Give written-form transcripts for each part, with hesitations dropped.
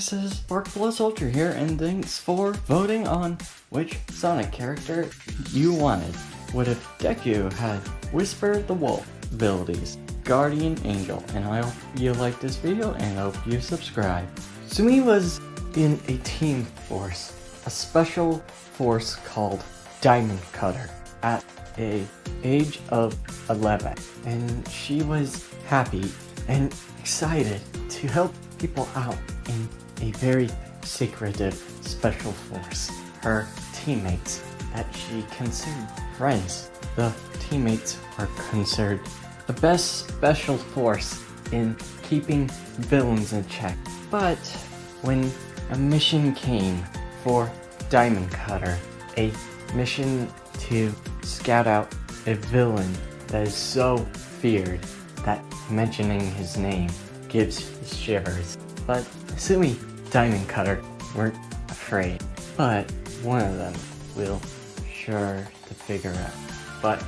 this is Sparkblood Soldier here, and thanks for voting on which Sonic character you wanted. What if Deku had Whisper the Wolf abilities, Guardian Angel, and I hope you like this video and I hope you subscribe. Sumi was in a team force, a special force called Diamond Cutter, at the age of 11, and she was happy and excited to help people out in a very secretive special force. Her teammates that she considered friends. The teammates are considered the best special force in keeping villains in check. But when a mission came for Diamond Cutter, a mission to scout out a villain that is so feared that mentioning his name gives shivers. But Sumi Diamond Cutter weren't afraid, but one of them will sure to figure out. But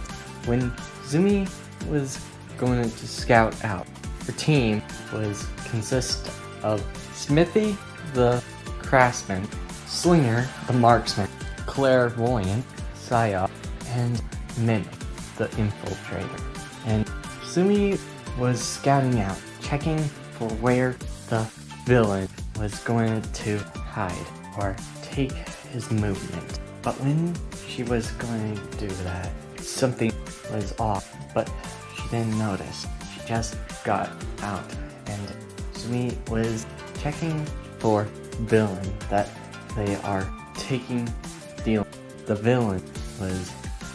when Sumi was going to scout out, her team was consist of Smithy the craftsman, Slinger the marksman, Clairvoyant, Psyop, and Mimic the infiltrator. And Sumi was scouting out, checking for where the villain was going to hide or take his movement. But when she was going to do that, something was off, but she didn't notice. She just got out, and Sumi was checking for villain that they are taking deal. The villain was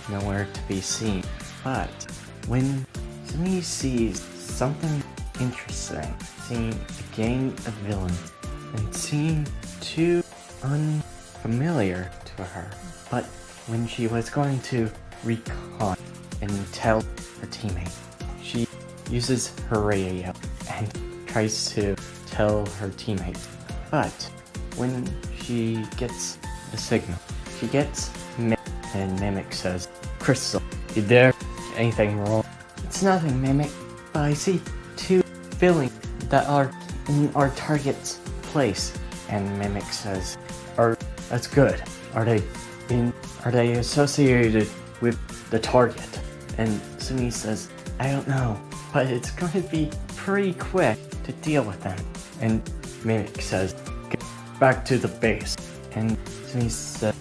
nowhere to be seen. But when Sumi sees something interesting, seeing a gang of villains and seeing two unfamiliar to her, but when she was going to recon and tell her teammate, she uses her radio and tries to tell her teammate. But when she gets a signal, she gets Mimic, and Mimic says, "Crystal, you there? Anything wrong?" "It's nothing, Mimic, but I see two villains that are in our target's place." And Mimic says, "That's good. Are they associated with the target?" And Sumi says, "I don't know, but it's going to be pretty quick to deal with them." And Mimic says, "Get back to the base." And Sumi says,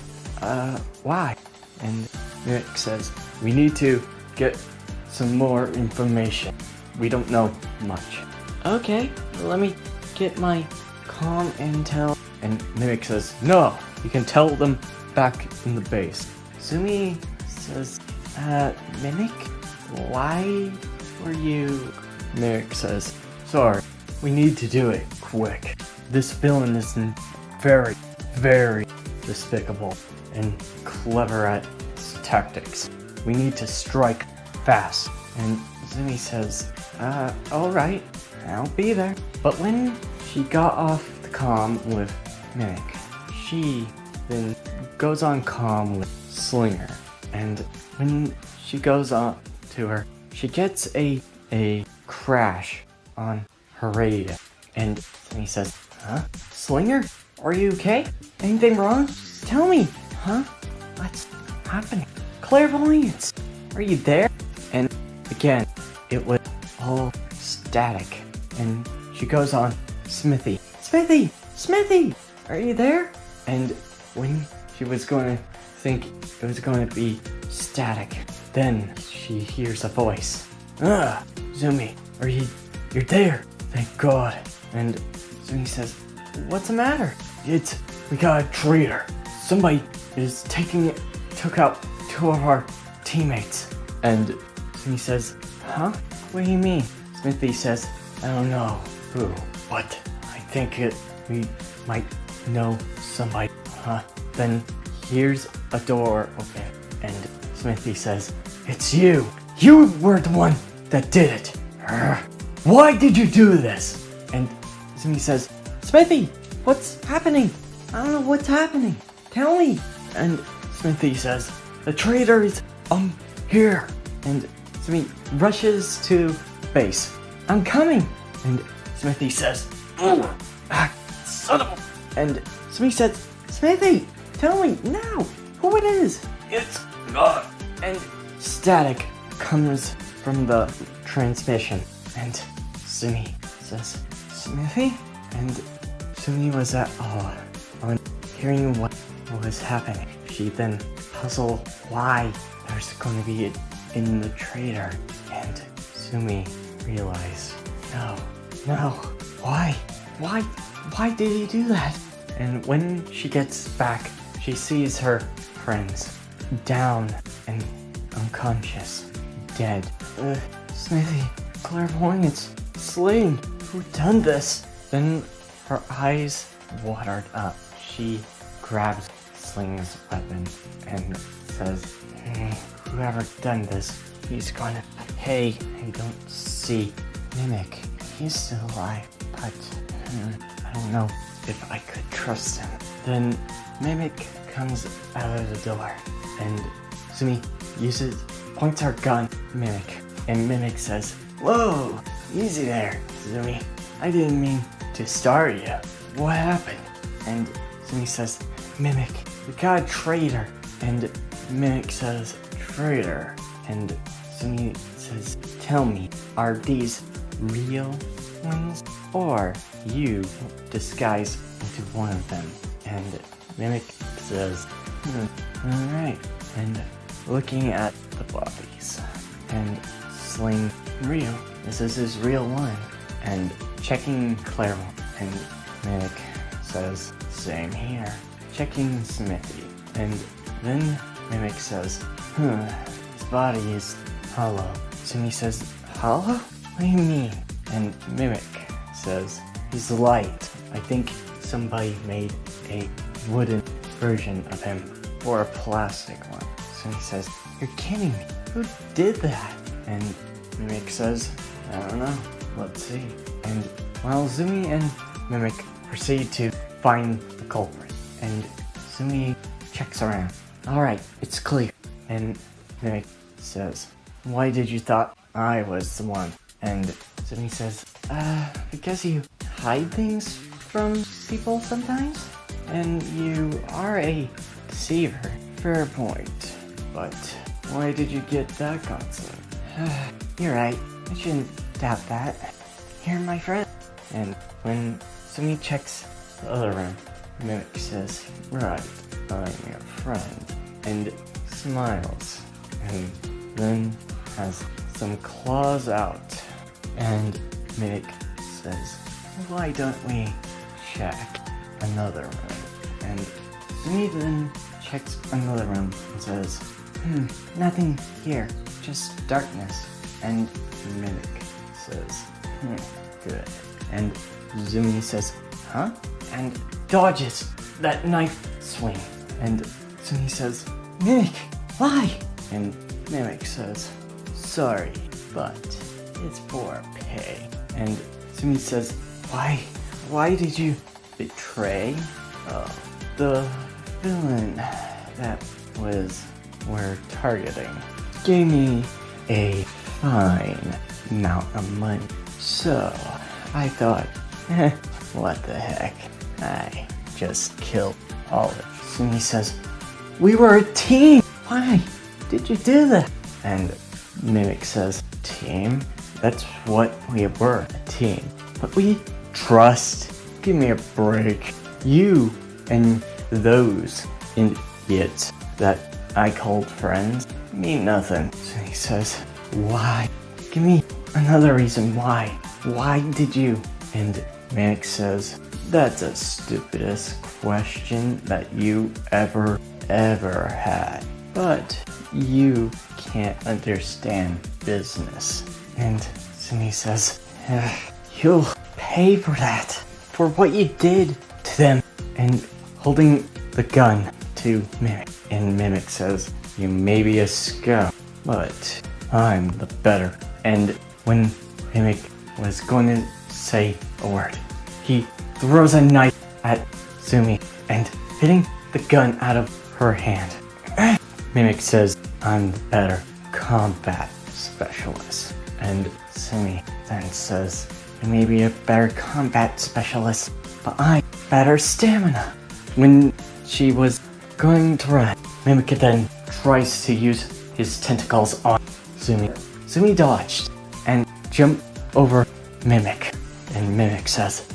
why?" And Mimic says, "We need to get some more information. We don't know much." "Okay, let me get my comm intel." And Mimic says, "No, you can tell them back in the base." Sumi says, Mimic, why were you..." Mimic says, "Sorry, we need to do it quick. This villain is very, very despicable and clever at his tactics. We need to strike fast." And Sumi says, alright, I'll be there." But when she got off the comm with Mimic, she then goes on comm with Slinger. And when she goes on to her, she gets a crash on her radio. And Sumi says, "Huh? Slinger? Are you okay? Anything wrong? Tell me, huh? What's happening? Clairvoyance, are you there?" And again, it was all static. And she goes on, "Smithy, Smithy, are you there?" And when she was going to think it was going to be static, then she hears a voice. "Sumi, you're there? Thank God." And Sumi says, "What's the matter?" We got a traitor. Somebody took out two of our teammates." And Sumi says, "Huh? What do you mean?" Smithy says, "I don't know who, but I think we might know somebody." Huh? Then here's a door open, and Smithy says, "It's you! You were the one that did it! Why did you do this?" And Sumi says, "Smithy, what's happening? I don't know what's happening. Tell me." And Smithy says, "The traitor is here." And Sumi rushes to base. "I'm coming." And Smithy says, "Oh, son of a... And Sumi says, Smithy, tell me now who it is. It's God. And static comes from the transmission. And Sumi says, Smithy? And Sumi was at awe on hearing what was happening. She then puzzled why there's going to be in the trader. And Sumi realized, no, why did he do that? And when she gets back, she sees her friends down and unconscious, dead. Smithy, clairvoyance, slain, who done this? Then her eyes watered up. She grabs Sling's weapon and says, whoever done this, he's gonna pay. I don't see Mimic. He's still alive, but I don't know if I could trust him. Then Mimic comes out of the door and Sumi points her gun at Mimic, and Mimic says, whoa, easy there, Sumi. I didn't mean to start you. What happened? And Sumi says, Mimic, we got a traitor. And Mimic says, traitor. And Sumi says, tell me, are these real ones? Or you disguise into one of them? And Mimic says, alright. And looking at the bodies, and Sling real. This is his real one. And checking Clairvoyant, and Mimic says, same here. Checking Smithy, and then Mimic says, his body is hollow. Sumi says, hollow? What do you mean? And Mimic says, he's light. I think somebody made a wooden version of him, or a plastic one. Sumi says, you're kidding me. Who did that? And Mimic says, I don't know. Let's see. And while Sumi and Mimic proceed to find the culprit, and Sumi checks around. Alright, it's clear. And Mimic says, why did you thought I was the one? And Sumi says, because you hide things from people sometimes? And you are a deceiver. Fair point. But why did you get that console? You're right. I shouldn't doubt that. Here, my friend. And when Sumi checks the other room, Mimic says, right, I'm your friend. And smiles. And then has some claws out. And Mimic says, why don't we check another room? And Sumi then checks another room and says, nothing here, just darkness. And Mimic says, good. And Sumi says, huh? And dodges that knife swing. And Sumi says, Mimic, why? And Mimic says, sorry, but it's for pay. And Sumi says, why did you betray? The villain that we're targeting gave me a fine amount of money. So I thought, what the heck? I just killed all of it. Sumi says, we were a team! Why did you do that? And Mimic says, team? That's what we were, a team. But we trust. Give me a break. You and those idiots that I called friends mean nothing. So he says, why? Give me another reason why. Why did you? And Mimic says, that's the stupidest question that you ever had. But you can't understand business. And Sumi says, you'll pay for that. For what you did to them. And holding the gun to Mimic. And Mimic says, you may be a scout, but I'm the better. And when Mimic was going to say a word, he throws a knife at Sumi and hitting the gun out of her hand. Mimic says, I'm the better combat specialist. And Sumi then says, you may be a better combat specialist, but I'm better stamina. When she was going to run, Mimic then tries to use his tentacles on Zumi. Zumi dodged and jumped over Mimic. And Mimic says,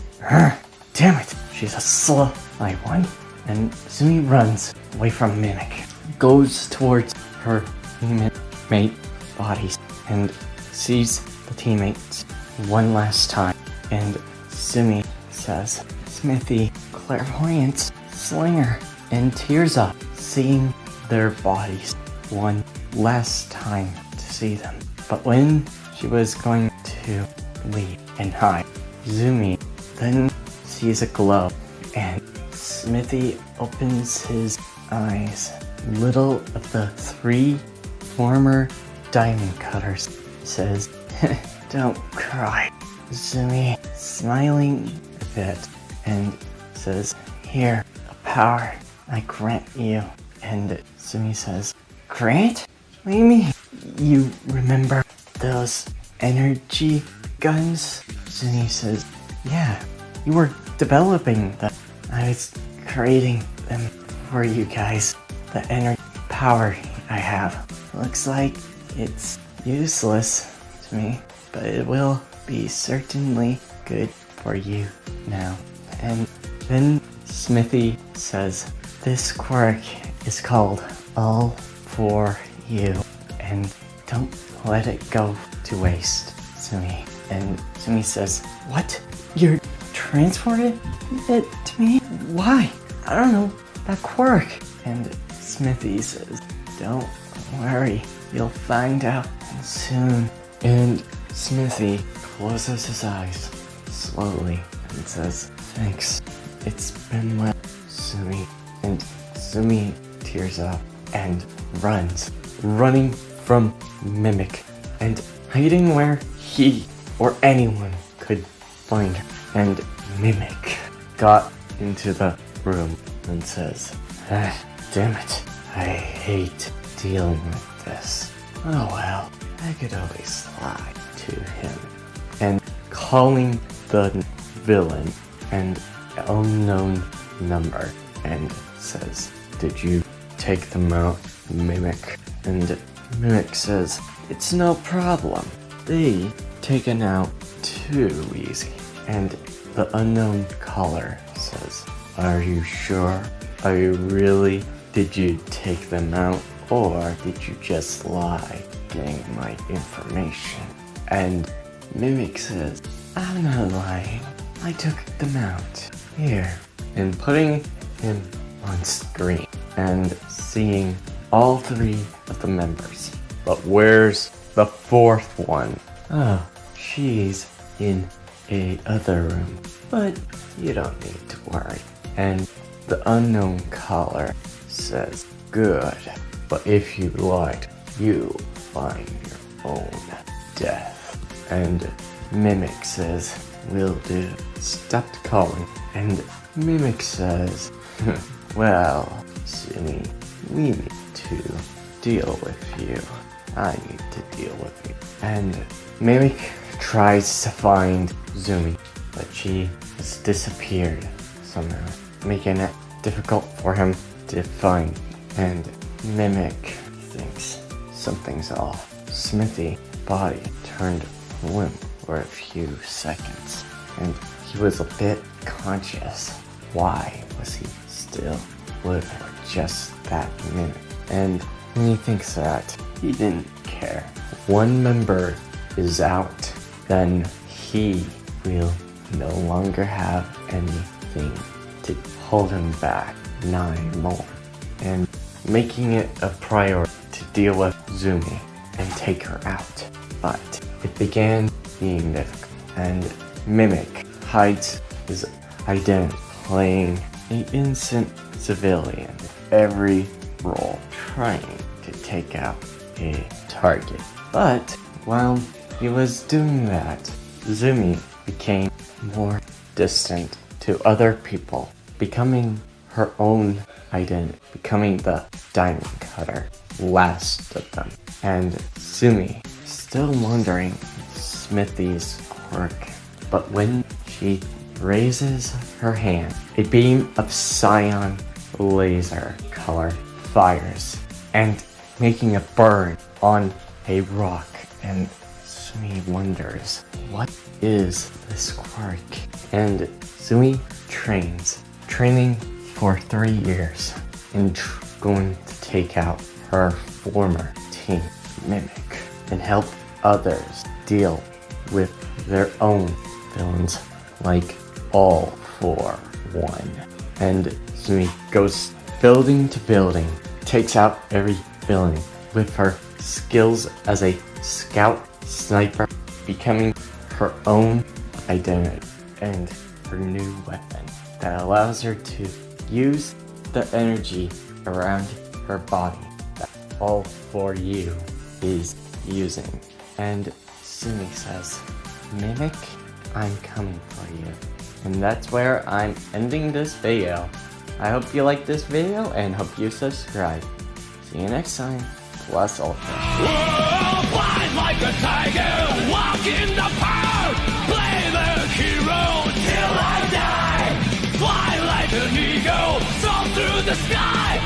damn it, she's a slow one. And Zumi runs away from Mimic, goes towards her teammate bodies, and sees the teammates one last time. And Zumi says, Smithy, clairvoyance, slinger, and tears up, seeing their bodies one last time to see them. But when she was going to leave and hide, Zumi then sees a glow, and Smithy opens his eyes. Little of the 3 former diamond cutters says, don't cry. Zumi smiling a bit and says, here, a power I grant you. And Zumi says, grant? What do you mean? You remember those energy guns? Zumi says, yeah, you were developing them. I was creating them for you guys. The energy power I have. Looks like it's useless to me, but it will be certainly good for you now. And then Smithy says, this quirk is called All For You, and don't let it go to waste, Zumi. And Zumi says, what? You're transported it to me? Why? I don't know, that quirk. And Smithy says, don't worry, you'll find out soon. And Smithy closes his eyes slowly and says, thanks, it's been well, Zumi. And Zumi tears up and runs, running from Mimic and hiding where he or anyone could find her. And Mimic got into the room and says, damn it, I hate dealing with this. Oh well, I could always lie to him. And calling the villain an unknown number and says, did you take them out, Mimic? And Mimic says, it's no problem. They taken out too easy. And the unknown caller says, are you sure? Are you really? Did you take them out? Or did you just lie, getting my information? And Mimic says, I'm not lying. I took them out. Here. And putting him on screen and seeing all 3 of the members. But where's the 4th one? Oh, she's in a other room. But you don't need to worry. And the unknown caller says, good. But if you lied, you'll find your own death. And Mimic says, will do. Stopped calling. And Mimic says, well, Zumi, we need to deal with you. I need to deal with you. And Mimic tries to find Zumi, but she has disappeared somehow, making it difficult for him to find. And Mimic thinks something's off. Smithy's body turned limp for a few seconds, and he was a bit conscious. Why was he still living for just that minute? And when he thinks that, he didn't care. One member is out, then he will no longer have anything to hold him back 9 more. And making it a priority to deal with Zumi and take her out. But it began being difficult, and Mimic hides his identity, playing an innocent civilian in every role, trying to take out a target. But while he was doing that, Zumi became more distant to other people, becoming her own identity, becoming the diamond cutter, last of them. And Zumi still wondering Smithy's quirk, but when she raises her hand. A beam of cyan laser color fires and making a burn on a rock. And Sumi wonders, what is this quirk? And Sumi training for 3 years and going to take out her former team, Mimic, and help others deal with their own villains like All For One. And Sumi goes building to building, takes out every villain with her skills as a scout sniper, becoming her own identity and her new weapon that allows her to use the energy around her body that All For You is using. And Sumi says, Mimic, I'm coming for you. And that's where I'm ending this video. I hope you like this video and hope you subscribe. See you next time. Plus Ultra. Fly like a tiger, walk in the park, play the hero till I die. Fly like an eagle, soar through the sky.